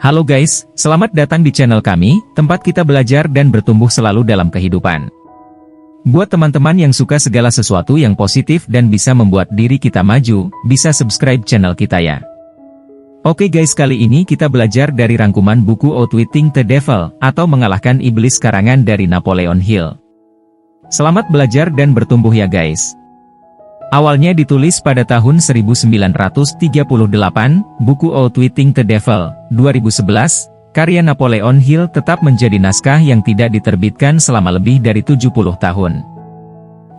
Halo guys, selamat datang di channel kami, tempat kita belajar dan bertumbuh selalu dalam kehidupan. Buat teman-teman yang suka segala sesuatu yang positif dan bisa membuat diri kita maju, bisa subscribe channel kita ya. Oke guys, kali ini kita belajar dari rangkuman buku Outwitting the Devil, atau Mengalahkan Iblis karangan dari Napoleon Hill. Selamat belajar dan bertumbuh ya guys. Awalnya ditulis pada tahun 1938, buku Outwitting the Devil, 2011, karya Napoleon Hill tetap menjadi naskah yang tidak diterbitkan selama lebih dari 70 tahun.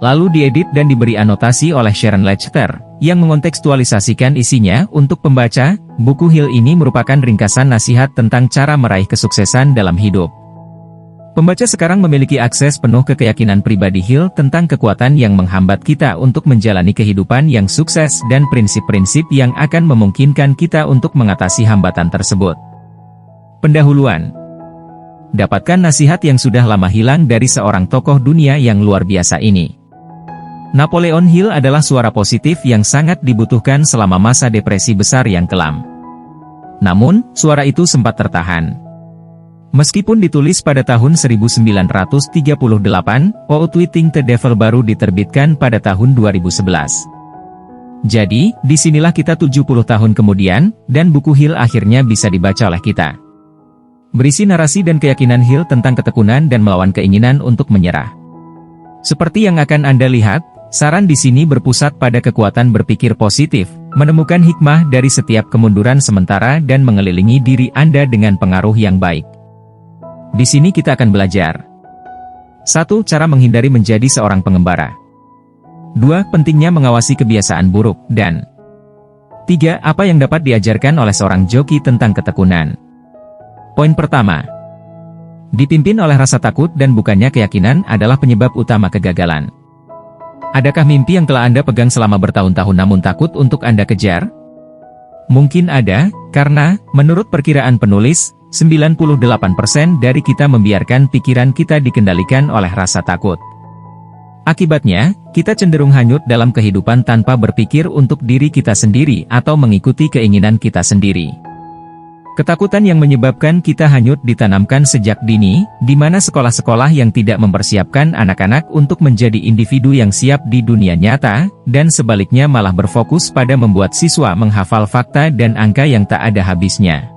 Lalu diedit dan diberi anotasi oleh Sharon Lechter, yang mengontekstualisasikan isinya untuk pembaca. Buku Hill ini merupakan ringkasan nasihat tentang cara meraih kesuksesan dalam hidup. Pembaca sekarang memiliki akses penuh ke keyakinan pribadi Hill tentang kekuatan yang menghambat kita untuk menjalani kehidupan yang sukses dan prinsip-prinsip yang akan memungkinkan kita untuk mengatasi hambatan tersebut. Pendahuluan. Dapatkan nasihat yang sudah lama hilang dari seorang tokoh dunia yang luar biasa ini. Napoleon Hill adalah suara positif yang sangat dibutuhkan selama masa depresi besar yang kelam. Namun, suara itu sempat tertahan. Meskipun ditulis pada tahun 1938, Outwitting the Devil baru diterbitkan pada tahun 2011. Jadi, disinilah kita 70 tahun kemudian, dan buku Hill akhirnya bisa dibaca oleh kita. Berisi narasi dan keyakinan Hill tentang ketekunan dan melawan keinginan untuk menyerah. Seperti yang akan Anda lihat, saran di sini berpusat pada kekuatan berpikir positif, menemukan hikmah dari setiap kemunduran sementara dan mengelilingi diri Anda dengan pengaruh yang baik. Di sini kita akan belajar 1. Cara menghindari menjadi seorang pengembara. 2. Pentingnya mengawasi kebiasaan buruk, dan 3. Apa yang dapat diajarkan oleh seorang joki tentang ketekunan. Poin pertama. Dipimpin oleh rasa takut dan bukannya keyakinan adalah penyebab utama kegagalan. Adakah mimpi yang telah Anda pegang selama bertahun-tahun namun takut untuk Anda kejar? Mungkin ada, karena, menurut perkiraan penulis, 98% dari kita membiarkan pikiran kita dikendalikan oleh rasa takut. Akibatnya, kita cenderung hanyut dalam kehidupan tanpa berpikir untuk diri kita sendiri atau mengikuti keinginan kita sendiri. Ketakutan yang menyebabkan kita hanyut ditanamkan sejak dini, di mana sekolah-sekolah yang tidak mempersiapkan anak-anak untuk menjadi individu yang siap di dunia nyata, dan sebaliknya malah berfokus pada membuat siswa menghafal fakta dan angka yang tak ada habisnya.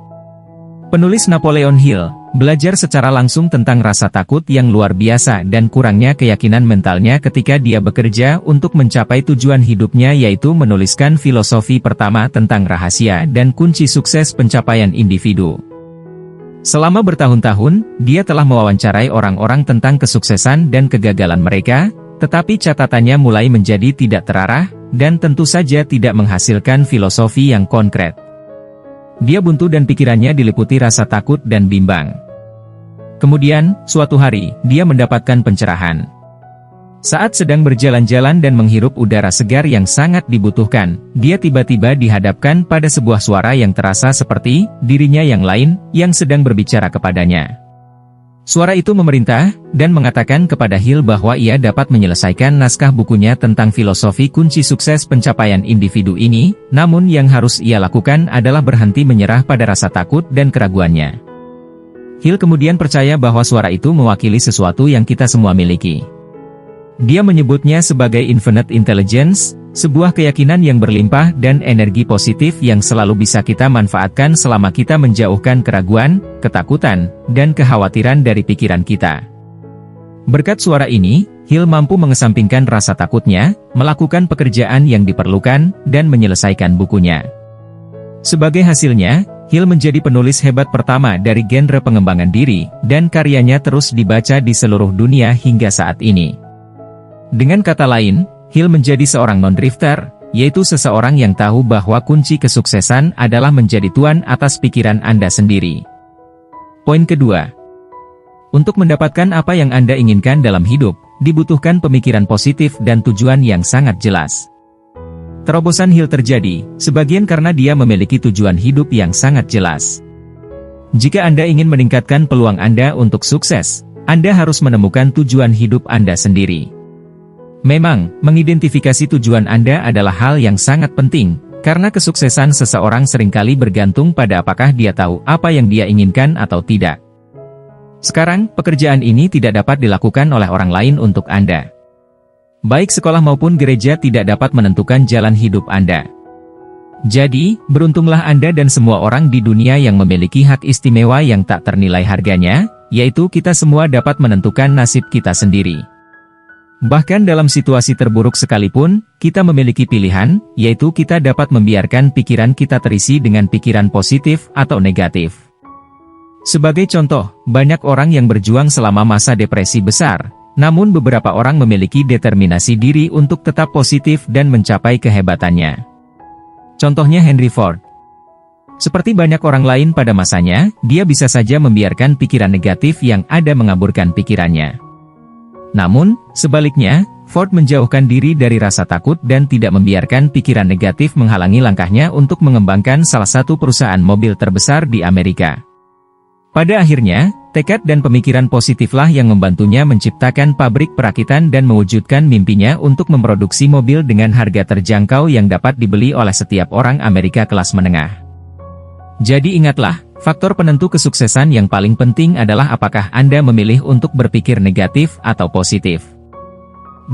Penulis Napoleon Hill belajar secara langsung tentang rasa takut yang luar biasa dan kurangnya keyakinan mentalnya ketika dia bekerja untuk mencapai tujuan hidupnya, yaitu menuliskan filosofi pertama tentang rahasia dan kunci sukses pencapaian individu. Selama bertahun-tahun, dia telah mewawancarai orang-orang tentang kesuksesan dan kegagalan mereka, tetapi catatannya mulai menjadi tidak terarah, dan tentu saja tidak menghasilkan filosofi yang konkret. Dia buntu dan pikirannya diliputi rasa takut dan bimbang. Kemudian, suatu hari, dia mendapatkan pencerahan. Saat sedang berjalan-jalan dan menghirup udara segar yang sangat dibutuhkan, dia tiba-tiba dihadapkan pada sebuah suara yang terasa seperti dirinya yang lain, yang sedang berbicara kepadanya. Suara itu memerintah, dan mengatakan kepada Hill bahwa ia dapat menyelesaikan naskah bukunya tentang filosofi kunci sukses pencapaian individu ini, namun yang harus ia lakukan adalah berhenti menyerah pada rasa takut dan keraguannya. Hill kemudian percaya bahwa suara itu mewakili sesuatu yang kita semua miliki. Dia menyebutnya sebagai infinite intelligence, sebuah keyakinan yang berlimpah dan energi positif yang selalu bisa kita manfaatkan selama kita menjauhkan keraguan, ketakutan, dan kekhawatiran dari pikiran kita. Berkat suara ini, Hill mampu mengesampingkan rasa takutnya, melakukan pekerjaan yang diperlukan, dan menyelesaikan bukunya. Sebagai hasilnya, Hill menjadi penulis hebat pertama dari genre pengembangan diri, dan karyanya terus dibaca di seluruh dunia hingga saat ini. Dengan kata lain, Hill menjadi seorang non-drifter, yaitu seseorang yang tahu bahwa kunci kesuksesan adalah menjadi tuan atas pikiran Anda sendiri. Poin kedua. Untuk mendapatkan apa yang Anda inginkan dalam hidup, dibutuhkan pemikiran positif dan tujuan yang sangat jelas. Terobosan Hill terjadi, sebagian karena dia memiliki tujuan hidup yang sangat jelas. Jika Anda ingin meningkatkan peluang Anda untuk sukses, Anda harus menemukan tujuan hidup Anda sendiri. Memang, mengidentifikasi tujuan Anda adalah hal yang sangat penting, Karena kesuksesan seseorang seringkali bergantung pada apakah dia tahu apa yang dia inginkan atau tidak. Sekarang, pekerjaan ini tidak dapat dilakukan oleh orang lain untuk Anda. Baik sekolah maupun gereja tidak dapat menentukan jalan hidup Anda. Jadi, beruntunglah Anda dan semua orang di dunia yang memiliki hak istimewa yang tak ternilai harganya, yaitu kita semua dapat menentukan nasib kita sendiri. Bahkan dalam situasi terburuk sekalipun, kita memiliki pilihan, yaitu kita dapat membiarkan pikiran kita terisi dengan pikiran positif atau negatif. Sebagai contoh, banyak orang yang berjuang selama masa depresi besar, namun beberapa orang memiliki determinasi diri untuk tetap positif dan mencapai kehebatannya. Contohnya Henry Ford. Seperti banyak orang lain pada masanya, dia bisa saja membiarkan pikiran negatif yang ada mengaburkan pikirannya. Namun, sebaliknya, Ford menjauhkan diri dari rasa takut dan tidak membiarkan pikiran negatif menghalangi langkahnya untuk mengembangkan salah satu perusahaan mobil terbesar di Amerika. Pada akhirnya, tekad dan pemikiran positiflah yang membantunya menciptakan pabrik perakitan dan mewujudkan mimpinya untuk memproduksi mobil dengan harga terjangkau yang dapat dibeli oleh setiap orang Amerika kelas menengah. Jadi ingatlah, faktor penentu kesuksesan yang paling penting adalah apakah Anda memilih untuk berpikir negatif atau positif.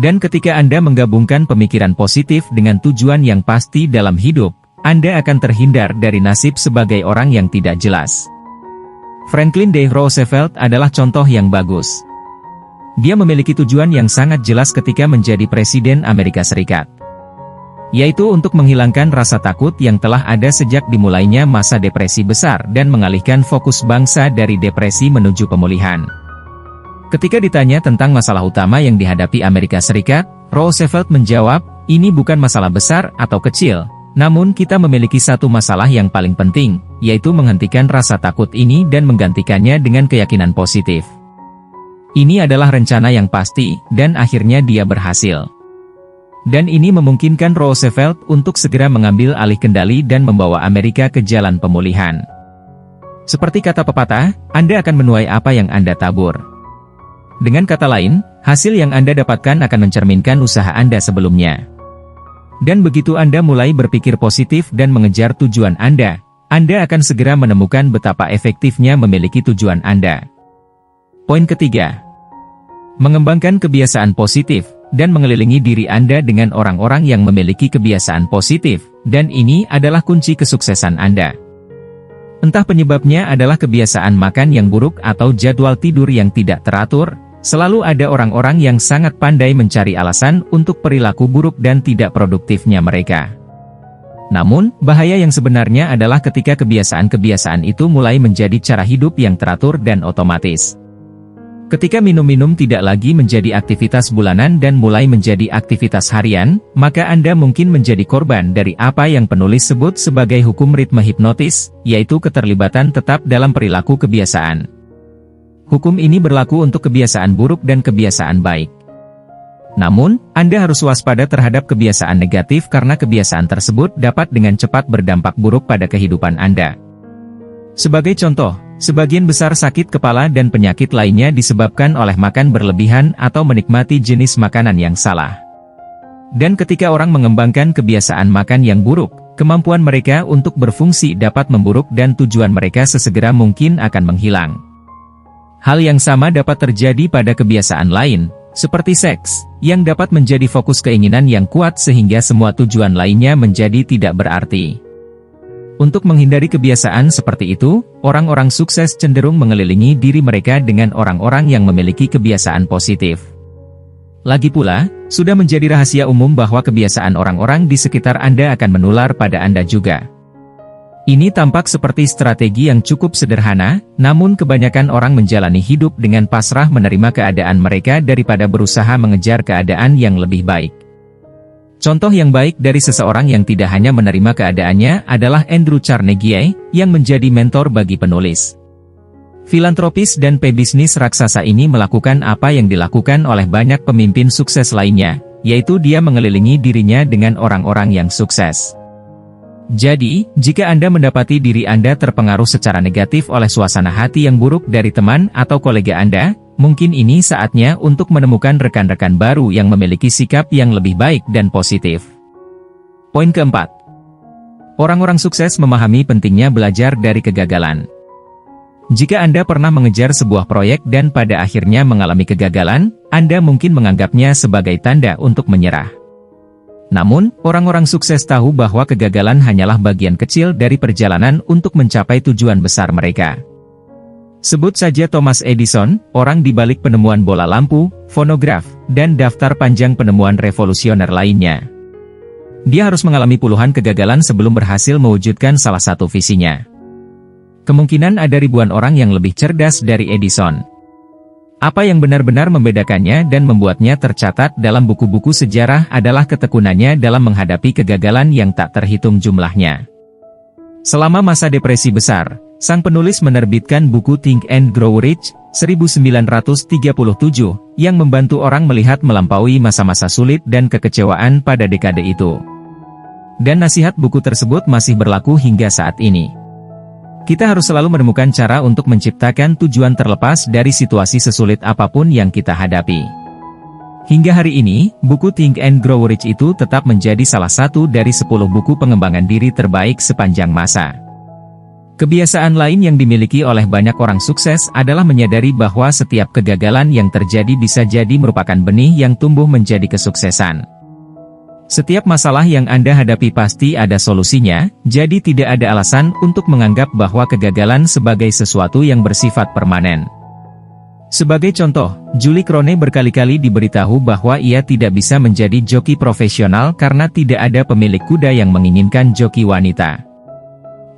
Dan ketika Anda menggabungkan pemikiran positif dengan tujuan yang pasti dalam hidup, Anda akan terhindar dari nasib sebagai orang yang tidak jelas. Franklin D. Roosevelt adalah contoh yang bagus. Dia memiliki tujuan yang sangat jelas ketika menjadi Presiden Amerika Serikat, yaitu untuk menghilangkan rasa takut yang telah ada sejak dimulainya masa depresi besar dan mengalihkan fokus bangsa dari depresi menuju pemulihan. Ketika ditanya tentang masalah utama yang dihadapi Amerika Serikat, Roosevelt menjawab, "Ini bukan masalah besar atau kecil, namun kita memiliki satu masalah yang paling penting, yaitu menghentikan rasa takut ini dan menggantikannya dengan keyakinan positif." Ini adalah rencana yang pasti, dan akhirnya dia berhasil. Dan ini memungkinkan Roosevelt untuk segera mengambil alih kendali dan membawa Amerika ke jalan pemulihan. Seperti kata pepatah, Anda akan menuai apa yang Anda tabur. Dengan kata lain, hasil yang Anda dapatkan akan mencerminkan usaha Anda sebelumnya. Dan begitu Anda mulai berpikir positif dan mengejar tujuan Anda akan segera menemukan betapa efektifnya memiliki tujuan Anda. Poin ketiga, mengembangkan kebiasaan positif dan mengelilingi diri Anda dengan orang-orang yang memiliki kebiasaan positif, dan ini adalah kunci kesuksesan Anda. Entah penyebabnya adalah kebiasaan makan yang buruk atau jadwal tidur yang tidak teratur, selalu ada orang-orang yang sangat pandai mencari alasan untuk perilaku buruk dan tidak produktifnya mereka. Namun, bahaya yang sebenarnya adalah ketika kebiasaan-kebiasaan itu mulai menjadi cara hidup yang teratur dan otomatis. Ketika minum-minum tidak lagi menjadi aktivitas bulanan dan mulai menjadi aktivitas harian, maka Anda mungkin menjadi korban dari apa yang penulis sebut sebagai hukum ritme hipnotis, yaitu keterlibatan tetap dalam perilaku kebiasaan. Hukum ini berlaku untuk kebiasaan buruk dan kebiasaan baik. Namun, Anda harus waspada terhadap kebiasaan negatif karena kebiasaan tersebut dapat dengan cepat berdampak buruk pada kehidupan Anda. Sebagai contoh, sebagian besar sakit kepala dan penyakit lainnya disebabkan oleh makan berlebihan atau menikmati jenis makanan yang salah. Dan ketika orang mengembangkan kebiasaan makan yang buruk, kemampuan mereka untuk berfungsi dapat memburuk dan tujuan mereka sesegera mungkin akan menghilang. Hal yang sama dapat terjadi pada kebiasaan lain, seperti seks, yang dapat menjadi fokus keinginan yang kuat sehingga semua tujuan lainnya menjadi tidak berarti. Untuk menghindari kebiasaan seperti itu, orang-orang sukses cenderung mengelilingi diri mereka dengan orang-orang yang memiliki kebiasaan positif. Lagi pula, sudah menjadi rahasia umum bahwa kebiasaan orang-orang di sekitar Anda akan menular pada Anda juga. Ini tampak seperti strategi yang cukup sederhana, namun kebanyakan orang menjalani hidup dengan pasrah menerima keadaan mereka daripada berusaha mengejar keadaan yang lebih baik. Contoh yang baik dari seseorang yang tidak hanya menerima keadaannya adalah Andrew Carnegie, yang menjadi mentor bagi penulis. Filantropis dan pebisnis raksasa ini melakukan apa yang dilakukan oleh banyak pemimpin sukses lainnya, yaitu dia mengelilingi dirinya dengan orang-orang yang sukses. Jadi, jika Anda mendapati diri Anda terpengaruh secara negatif oleh suasana hati yang buruk dari teman atau kolega Anda, mungkin ini saatnya untuk menemukan rekan-rekan baru yang memiliki sikap yang lebih baik dan positif. Poin keempat. Orang-orang sukses memahami pentingnya belajar dari kegagalan. Jika Anda pernah mengejar sebuah proyek dan pada akhirnya mengalami kegagalan, Anda mungkin menganggapnya sebagai tanda untuk menyerah. Namun, orang-orang sukses tahu bahwa kegagalan hanyalah bagian kecil dari perjalanan untuk mencapai tujuan besar mereka. Sebut saja Thomas Edison, orang di balik penemuan bola lampu, fonograf, dan daftar panjang penemuan revolusioner lainnya. Dia harus mengalami puluhan kegagalan sebelum berhasil mewujudkan salah satu visinya. Kemungkinan ada ribuan orang yang lebih cerdas dari Edison. Apa yang benar-benar membedakannya dan membuatnya tercatat dalam buku-buku sejarah adalah ketekunannya dalam menghadapi kegagalan yang tak terhitung jumlahnya. Selama masa depresi besar, sang penulis menerbitkan buku Think and Grow Rich, 1937, yang membantu orang melihat melampaui masa-masa sulit dan kekecewaan pada dekade itu. Dan nasihat buku tersebut masih berlaku hingga saat ini. Kita harus selalu menemukan cara untuk menciptakan tujuan terlepas dari situasi sesulit apapun yang kita hadapi. Hingga hari ini, buku Think and Grow Rich itu tetap menjadi salah satu dari 10 buku pengembangan diri terbaik sepanjang masa. Kebiasaan lain yang dimiliki oleh banyak orang sukses adalah menyadari bahwa setiap kegagalan yang terjadi bisa jadi merupakan benih yang tumbuh menjadi kesuksesan. Setiap masalah yang Anda hadapi pasti ada solusinya, jadi tidak ada alasan untuk menganggap bahwa kegagalan sebagai sesuatu yang bersifat permanen. Sebagai contoh, Julie Krone berkali-kali diberitahu bahwa ia tidak bisa menjadi joki profesional karena tidak ada pemilik kuda yang menginginkan joki wanita.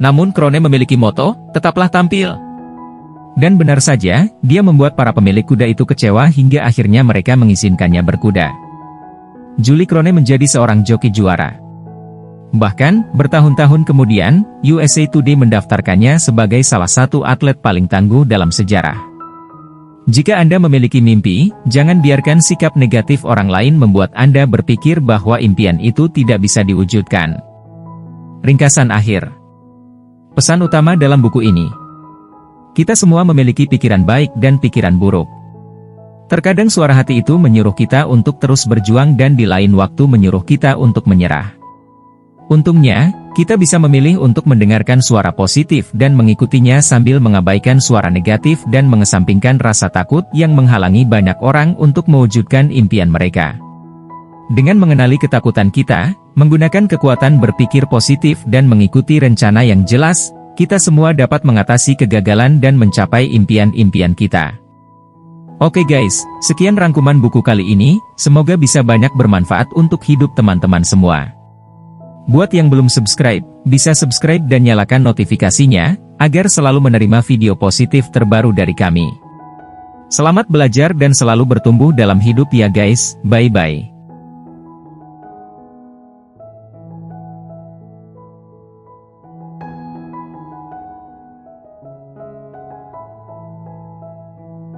Namun Krone memiliki moto, tetaplah tampil. Dan benar saja, dia membuat para pemilik kuda itu kecewa hingga akhirnya mereka mengizinkannya berkuda. Julie Krone menjadi seorang joki juara. Bahkan, bertahun-tahun kemudian, USA Today mendaftarkannya sebagai salah satu atlet paling tangguh dalam sejarah. Jika Anda memiliki mimpi, jangan biarkan sikap negatif orang lain membuat Anda berpikir bahwa impian itu tidak bisa diwujudkan. Ringkasan akhir. Pesan utama dalam buku ini. Kita semua memiliki pikiran baik dan pikiran buruk. Terkadang suara hati itu menyuruh kita untuk terus berjuang dan di lain waktu menyuruh kita untuk menyerah. Untungnya, kita bisa memilih untuk mendengarkan suara positif dan mengikutinya sambil mengabaikan suara negatif dan mengesampingkan rasa takut yang menghalangi banyak orang untuk mewujudkan impian mereka. Dengan mengenali ketakutan kita, menggunakan kekuatan berpikir positif dan mengikuti rencana yang jelas, kita semua dapat mengatasi kegagalan dan mencapai impian-impian kita. Oke guys, sekian rangkuman buku kali ini, semoga bisa banyak bermanfaat untuk hidup teman-teman semua. Buat yang belum subscribe, bisa subscribe dan nyalakan notifikasinya, agar selalu menerima video positif terbaru dari kami. Selamat belajar dan selalu bertumbuh dalam hidup ya guys, bye-bye.